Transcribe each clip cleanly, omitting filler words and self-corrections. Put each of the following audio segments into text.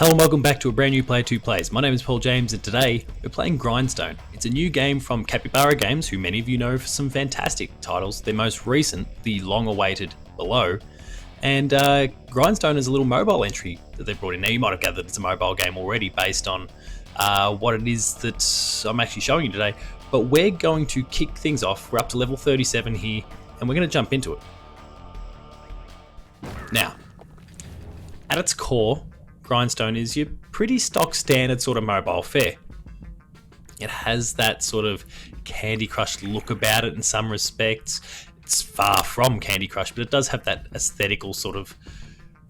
Hello and welcome back to a brand new Player 2 Plays. My name is Paul James and today we're playing Grindstone. It's a new game from Capybara games, who many of you know for some fantastic titles. Their most recent, the long-awaited Below. And Grindstone is a little mobile entry that they brought in. Now you might have gathered it's a mobile game already based on what it is that I'm actually showing you today. But we're going to kick things off. We're up to level 37 here and we're going to jump into it. Now, at its core, Grindstone is your pretty stock standard sort of mobile fare. It has that sort of Candy Crush look about it in some respects. It's far from Candy Crush, but it does have that aesthetical sort of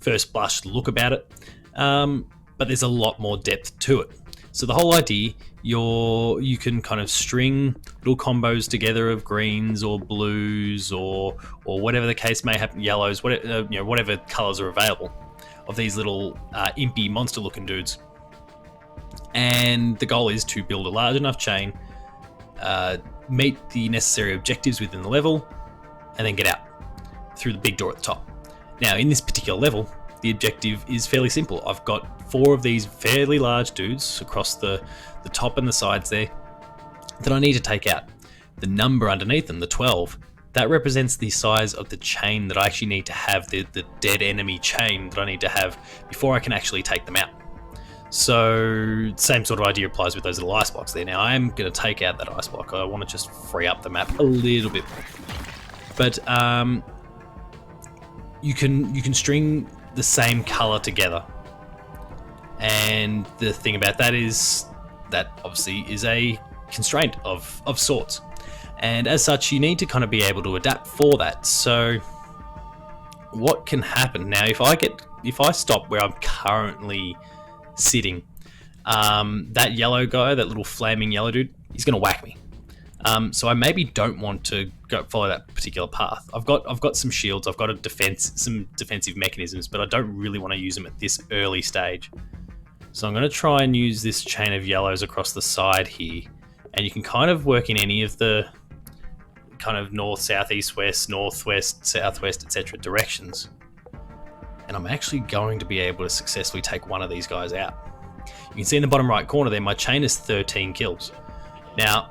first blush look about it. But there's a lot more depth to it. So the whole idea, you can kind of string little combos together of greens or blues or whatever the case may happen, yellows, whatever colors are available, of these little impy monster looking dudes. And the goal is to build a large enough chain, meet the necessary objectives within the level, and then get out through the big door at the top. Now in this particular level, the objective is fairly simple. I've got 4 of these fairly large dudes across the top and the sides there that I need to take out. The number underneath them, the 12, that represents the size of the chain that I actually need to have, the dead enemy chain that I need to have before I can actually take them out. So same sort of idea applies with those little ice blocks there. Now I am going to take out that ice block. I want to just free up the map a little bit more. But you can string the same color together. And the thing about that is that obviously is a constraint of sorts. And as such, you need to kind of be able to adapt for that. So what can happen now if I stop where I'm currently sitting, that yellow guy, that little flaming yellow dude, he's going to whack me. So I maybe don't want to go follow that particular path. I've got some shields, I've got some defensive mechanisms, but I don't really want to use them at this early stage. So I'm going to try and use this chain of yellows across the side here, and you can kind of work in any of the kind of north, south, east, west, northwest, southwest, etc. directions. And I'm actually going to be able to successfully take one of these guys out. You can see in the bottom right corner there, my chain is 13 kills. Now,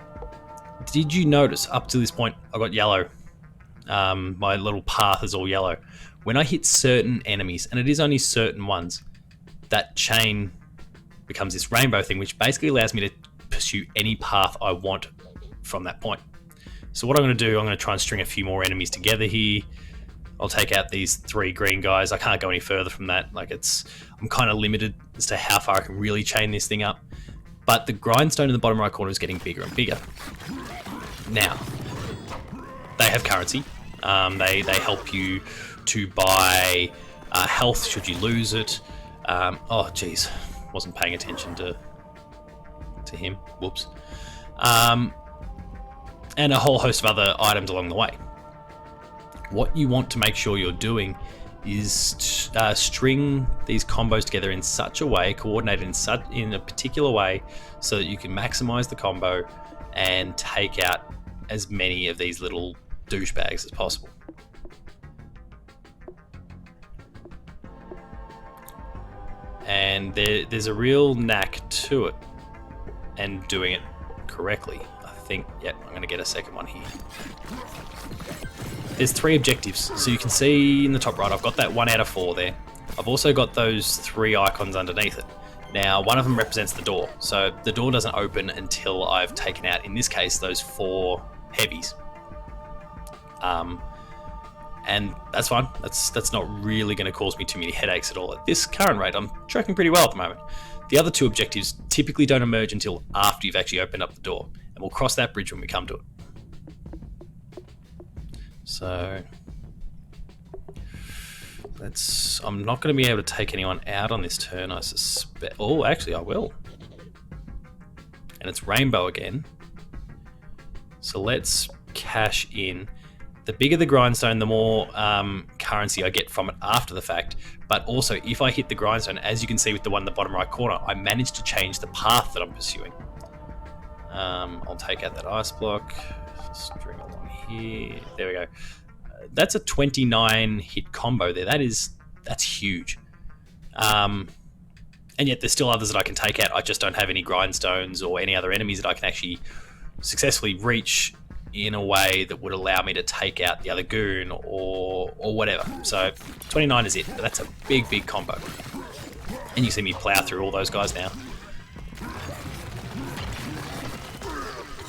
did you notice up to this point I got yellow? My little path is all yellow. When I hit certain enemies, and it is only certain ones, that chain becomes this rainbow thing, which basically allows me to pursue any path I want from that point. So what I'm going to do, I'm going to try and string a few more enemies together here. I'll take out these 3 green guys. I can't go any further from that. I'm kind of limited as to how far I can really chain this thing up. But the grindstone in the bottom right corner is getting bigger and bigger. Now, they have currency. They help you to buy health should you lose it. Oh, geez, wasn't paying attention to him. Whoops. And a whole host of other items along the way. What you want to make sure you're doing is string these combos together in such a way, coordinated in a particular way, so that you can maximize the combo and take out as many of these little douchebags as possible. And there's a real knack to it and doing it correctly. Yep, I'm going to get a second one here. There's 3 objectives. So you can see in the top right, I've got that 1 out of 4 there. I've also got those 3 icons underneath it. Now, one of them represents the door. So the door doesn't open until I've taken out, in this case, those 4 heavies. And that's fine. That's not really going to cause me too many headaches at all. At this current rate, I'm tracking pretty well at the moment. The other 2 objectives typically don't emerge until after you've actually opened up the door. And we'll cross that bridge when we come to it. So I'm not going to be able to take anyone out on this turn, I suspect. Oh, actually I will. And it's rainbow again. So let's cash in. The bigger the grindstone, the more currency I get from it after the fact. But also, if I hit the grindstone, as you can see with the one in the bottom right corner, I managed to change the path that I'm pursuing. I'll take out that ice block, string along here. There we go. That's a 29 hit combo there. That's huge. And yet there's still others that I can take out. I just don't have any grindstones or any other enemies that I can actually successfully reach in a way that would allow me to take out the other goon or whatever. So 29 is it, but that's a big combo. And you see me plow through all those guys now.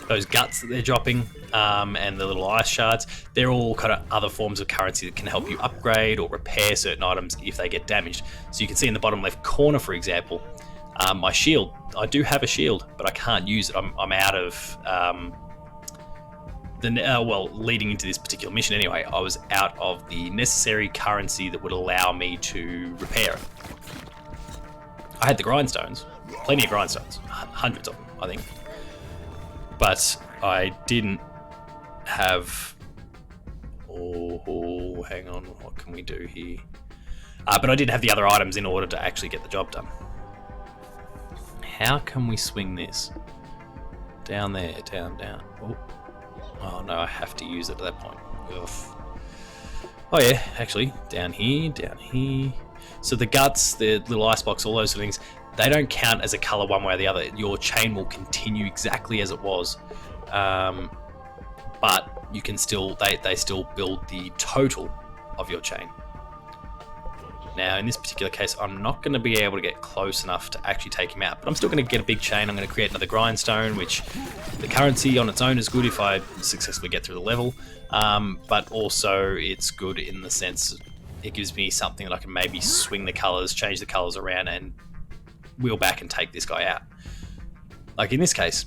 Those guts that they're dropping, and the little ice shards, they're all kind of other forms of currency that can help you upgrade or repair certain items if they get damaged. So you can see in the bottom left corner, for example, my shield. I do have a shield, but I can't use it. I'm out of leading into this particular mission anyway, I was out of the necessary currency that would allow me to repair it. I had the grindstones, plenty of grindstones, hundreds of them, I think. But I didn't have... Oh, hang on, what can we do here? But I didn't have the other items in order to actually get the job done. How can we swing this? Down there, down. Oh no, I have to use it at that point. Ugh. Oh yeah, actually, down here. So the guts, the little icebox, all those sort of things, they don't count as a color one way or the other. Your chain will continue exactly as it was, but you can still they still build the total of your chain. Now in this particular case, I'm not going to be able to get close enough to actually take him out, but I'm still going to get a big chain. I'm going to create another grindstone, which the currency on its own is good if I successfully get through the level, but also it's good in the sense it gives me something that I can maybe swing the colors, change the colors around, and wheel back and take this guy out. Like in this case,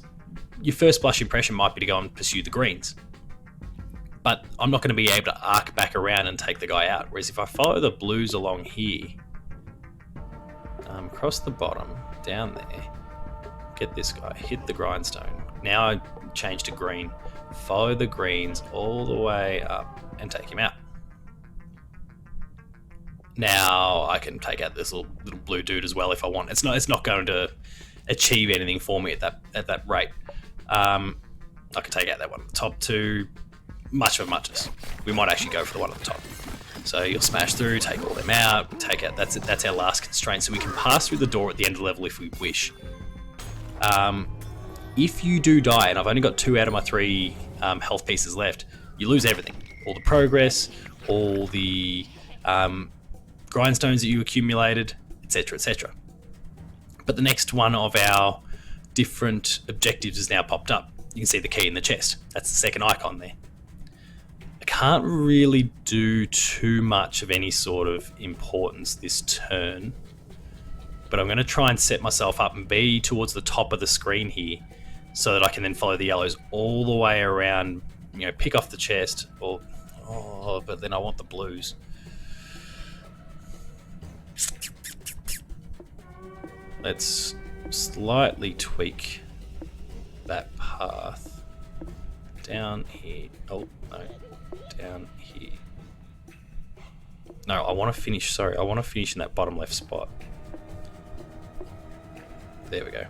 your first blush impression might be to go and pursue the greens, but I'm not going to be able to arc back around and take the guy out. Whereas if I follow the blues along here, across the bottom, down there, get this guy, hit the grindstone. Now I change to green, follow the greens all the way up and take him out. Now I can take out this little blue dude as well if I want. It's not going to achieve anything for me at that rate. I could take out that one at the top too. Much of a muchness. We might actually go for the one at the top. So you'll smash through, take all them out, take out. That's it. That's our last constraint. So we can pass through the door at the end of the level if we wish. If you do die, and I've only got 2 out of my 3 health pieces left, you lose everything. All the progress, all the grindstones that you accumulated, etc., etc. But the next one of our different objectives is now popped up. You can see the key in the chest. That's the second icon there. I can't really do too much of any sort of importance this turn, but I'm going to try and set myself up and be towards the top of the screen here so that I can then follow the yellows all the way around, pick off the chest, but then I want the blues. Let's slightly tweak that path down here. Oh, no, down here. No, I want to finish in that bottom left spot. There we go.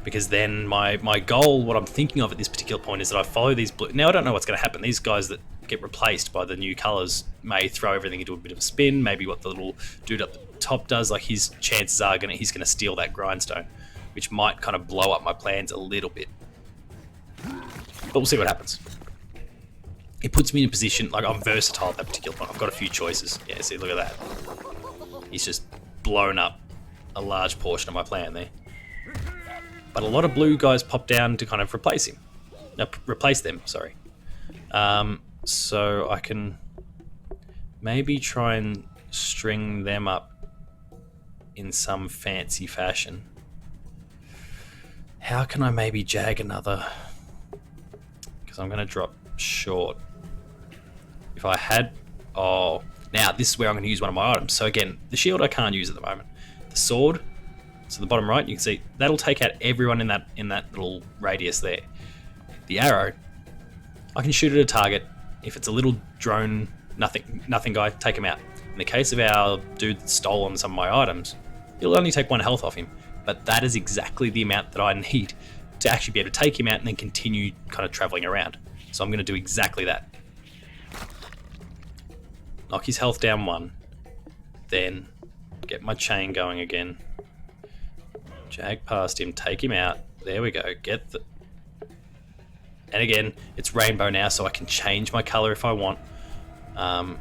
Because then my goal, what I'm thinking of at this particular point, is that I follow these blue. Now I don't know what's going to happen. These guys that get replaced by the new colors may throw everything into a bit of a spin. Maybe what the little dude up the top does, like his chances are he's gonna steal that grindstone, which might kind of blow up my plans a little bit. But we'll see what happens. It puts me in a position, like I'm versatile at that particular point. I've got a few choices. Yeah, see, look at that. He's just blown up a large portion of my plan there. But a lot of blue guys pop down to kind of replace them, sorry. So I can maybe try and string them up in some fancy fashion. How can I maybe jag another? Because I'm going to drop short. If I had... Oh, now this is where I'm going to use one of my items. So again, the shield I can't use at the moment. The sword, so the bottom right, you can see, that'll take out everyone in that little radius there. The arrow, I can shoot at a target. If it's a little drone, nothing guy, take him out. In the case of our dude that stole on some of my items, he'll only take 1 health off him, but that is exactly the amount that I need to actually be able to take him out and then continue kind of traveling around. So I'm going to do exactly that. Knock his health down 1, then Get my chain going again. Jag past him, take him out. There we go. Get the... And again, it's rainbow now, so I can change my color if I want. I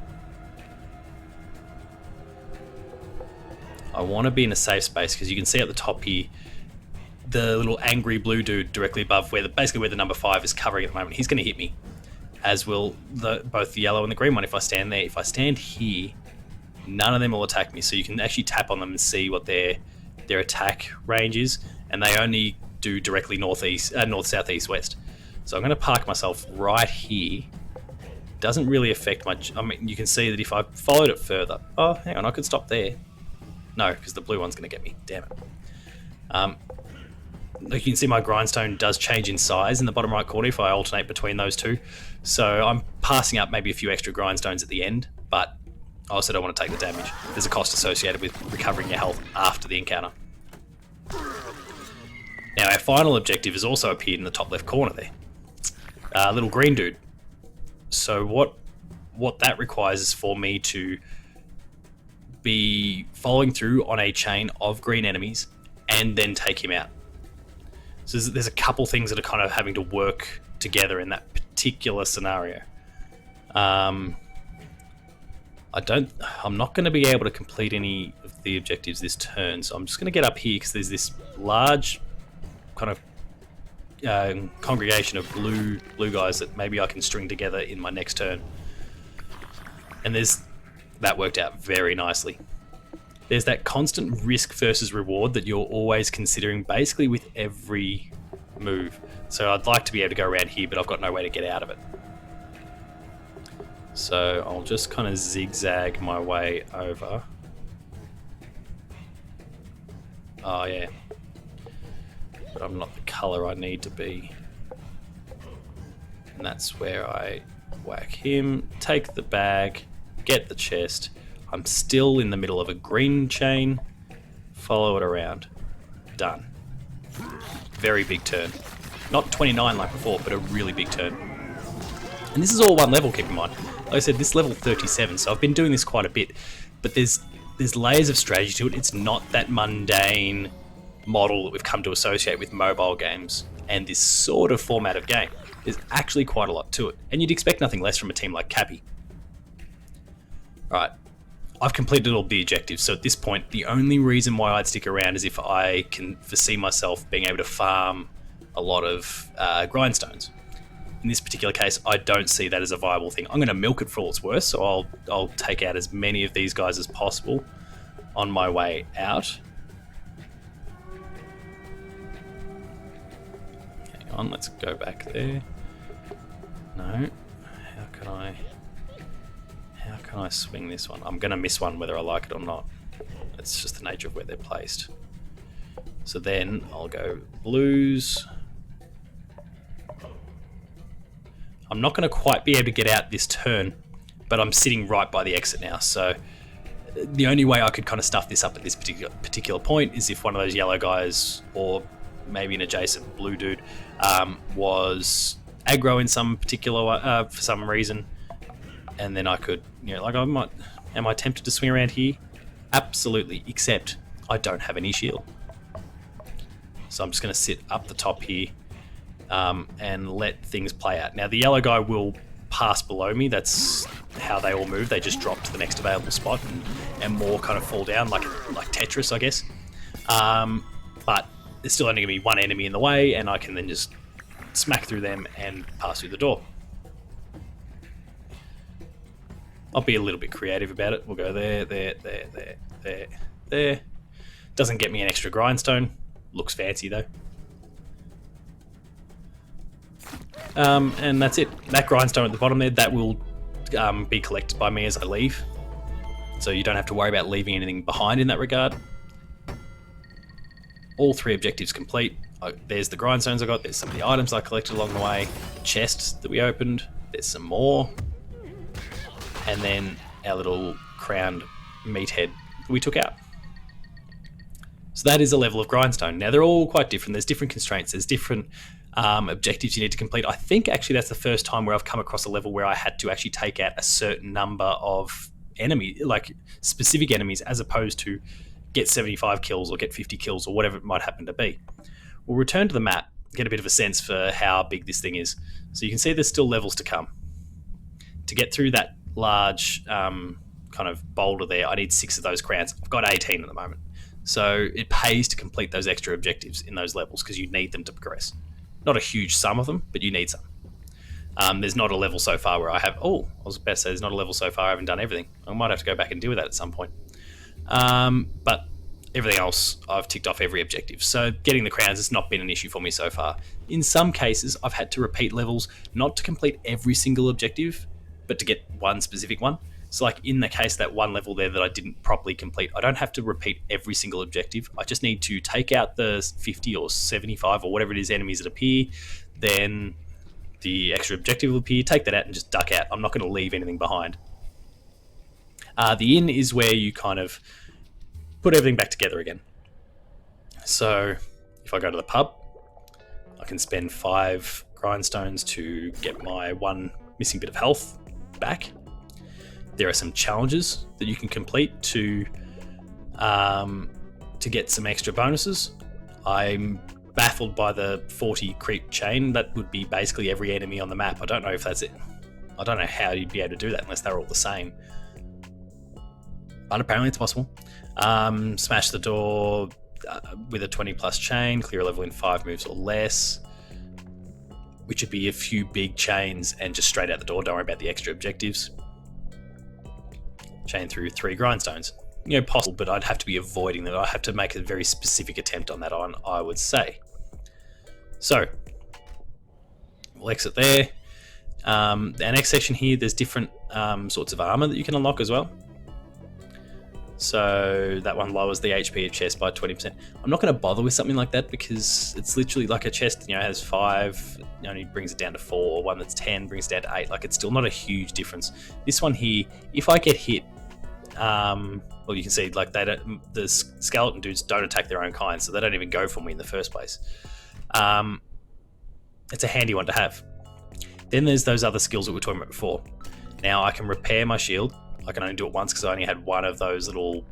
want to be in a safe space because you can see at the top here the little angry blue dude directly above basically where the number 5 is covering at the moment. He's going to hit me, as will both the yellow and the green one if I stand there. If I stand here, none of them will attack me, so you can actually tap on them and see what their attack range is, and they only do directly north, south, east, west. So I'm going to park myself right here. Doesn't really affect much. I mean, you can see that if I followed it further... Oh, hang on, I could stop there. No, because the blue one's going to get me. Damn it. Like you can see, my grindstone does change in size in the bottom right corner if I alternate between those two. So I'm passing up maybe a few extra grindstones at the end, but I also don't want to take the damage. There's a cost associated with recovering your health after the encounter. Now, our final objective has also appeared in the top left corner there. Little green dude. So what that requires is for me to be following through on a chain of green enemies and then take him out. So there's a couple things that are kind of having to work together in that particular scenario. I'm not going to be able to complete any of the objectives this turn, so I'm just going to get up here because there's this large kind of congregation of blue guys that maybe I can string together in my next turn. And that worked out very nicely. There's that constant risk versus reward that you're always considering basically with every move. So I'd like to be able to go around here, but I've got no way to get out of it. So I'll just kind of zigzag my way over. Oh yeah. But I'm not the colour I need to be. And that's where I whack him, take the bag, get the chest. I'm still in the middle of a green chain. Follow it around. Done. Very big turn. Not 29 like before, but a really big turn. And this is all one level, keep in mind. Like I said, this level 37, so I've been doing this quite a bit. But there's layers of strategy to it. It's not that mundane model that we've come to associate with mobile games and this sort of format of game. There's actually quite a lot to it. And you'd expect nothing less from a team like Cappy. Alright. I've completed all the objectives, so at this point, the only reason why I'd stick around is if I can foresee myself being able to farm a lot of grindstones. In this particular case, I don't see that as a viable thing. I'm going to milk it for all it's worth, so I'll take out as many of these guys as possible on my way out. Hang on, let's go back there. No, how can I swing this one? I'm going to miss one whether I like it or not. It's just the nature of where they're placed. So then I'll go blues. I'm not going to quite be able to get out this turn, but I'm sitting right by the exit now. So the only way I could kind of stuff this up at this particular point is if one of those yellow guys, or maybe an adjacent blue dude, was aggro in some particular for some reason. And then I could, like am I tempted to swing around here? Absolutely, except I don't have any shield. So I'm just going to sit up the top here and let things play out. Now the yellow guy will pass below me. That's how they all move. They just drop to the next available spot and more kind of fall down like Tetris, I guess. But there's still only going to be one enemy in the way, and I can then just smack through them and pass through the door. I'll be a little bit creative about it. We'll go there. Doesn't get me an extra grindstone. Looks fancy though. And that's it. That grindstone at the bottom there, that will be collected by me as I leave. So you don't have to worry about leaving anything behind in that regard. All 3 objectives complete. There's the grindstones I got. There's some of the items I collected along the way. Chests that we opened. There's some more. And then our little crowned meathead we took out. So that is a level of grindstone. Now they're all quite different. There's different constraints. There's different objectives you need to complete. I think actually that's the first time where I've come across a level where I had to actually take out a certain number of enemy, like specific enemies, as opposed to get 75 kills or get 50 kills or whatever it might happen to be. We'll return to the map, get a bit of a sense for how big this thing is. So you can see there's still levels to come. To get through that large kind of boulder there, I need 6 of those crowns. I've got 18 at the moment. So it pays to complete those extra objectives in those levels because you need them to progress. Not a huge sum of them, but you need some. There's not a level so far where I have... Oh, I was about to say there's not a level so far I haven't done everything. I might have to go back and deal with that at some point. But everything else, I've ticked off every objective. So getting the crowns has not been an issue for me so far. In some cases, I've had to repeat levels, not to complete every single objective, but to get one specific one. So like in the case that one level there that I didn't properly complete, I don't have to repeat every single objective. I just need to take out the 50 or 75 or whatever it is enemies that appear, then the extra objective will appear, take that out and just duck out. I'm not going to leave anything behind. The inn is where you kind of put everything back together again. So if I go to the pub, I can spend 5 grindstones to get my 1 missing bit of health back. There are some challenges that you can complete to get some extra bonuses. I'm baffled by the 40 creep chain. That would be basically every enemy on the map. I don't know if that's it. I don't know how you'd be able to do that unless they're all the same. But apparently it's possible. Smash the door with a 20 plus chain, clear a level in 5 moves or less, which would be a few big chains and just straight out the door. Don't worry about the extra objectives. Chain through 3 grindstones. You know, possible, but I'd have to be avoiding that. I have to make a very specific attempt on that one, I would say. So, we'll exit there. The next section here, there's different sorts of armor that you can unlock as well. So that one lowers the HP of chest by 20%. I'm not going to bother with something like that because it's literally like a chest, has 5, only brings it down to 4. One that's 10 brings it down to 8. Like, it's still not a huge difference. This one here, if I get hit, well, you can see like the skeleton dudes don't attack their own kind, so they don't even go for me in the first place. It's a handy one to have. Then there's those other skills that we were talking about before. Now I can repair my shield. I can only do it once because I only had one of those little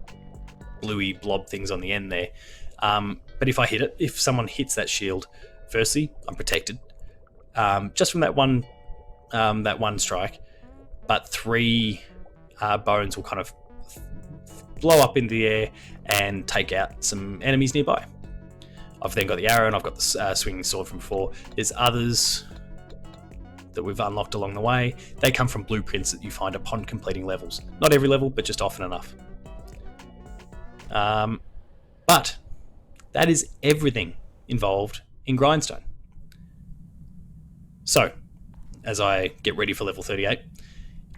bluey blob things on the end there. But if I hit it, if someone hits that shield, firstly, I'm protected just from that one strike. But 3 bones will kind of blow up into the air and take out some enemies nearby. I've then got the arrow and I've got the swinging sword from before. There's others that we've unlocked along the way. They come from blueprints that you find upon completing levels. Not every level, but just often enough. But that is everything involved in Grindstone. So, as I get ready for level 38,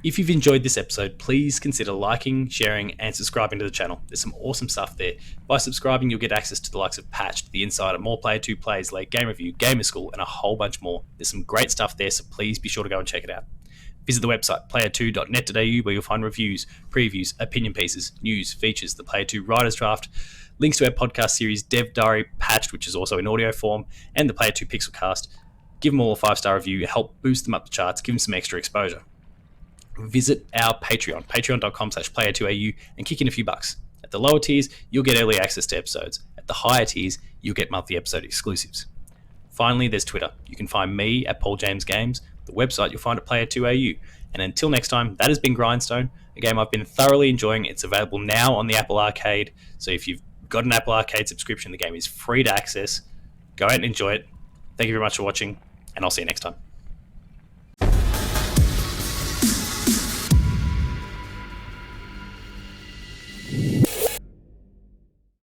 if you've enjoyed this episode, please consider liking, sharing, and subscribing to the channel. There's some awesome stuff there. By subscribing, you'll get access to the likes of Patched, The Insider, More Player 2 Plays, Late Game Review, Gamer School, and a whole bunch more. There's some great stuff there, so please be sure to go and check it out. Visit the website, player2.net.au, where you'll find reviews, previews, opinion pieces, news, features, the Player 2 Writer's Draft, links to our podcast series, Dev Diary, Patched, which is also in audio form, and the Player 2 Pixelcast. Give them all a 5-star review, help boost them up the charts, give them some extra exposure. Visit our Patreon, patreon.com/player2au, and kick in a few bucks. At the lower tiers, you'll get early access to episodes. At the higher tiers, you'll get monthly episode exclusives. Finally, there's Twitter. You can find me at Paul James Games. The website you'll find at player2au. And until next time, that has been Grindstone, a game I've been thoroughly enjoying. It's available now on the Apple Arcade. So if you've got an Apple Arcade subscription, the game is free to access. Go out and enjoy it. Thank you very much for watching, and I'll see you next time.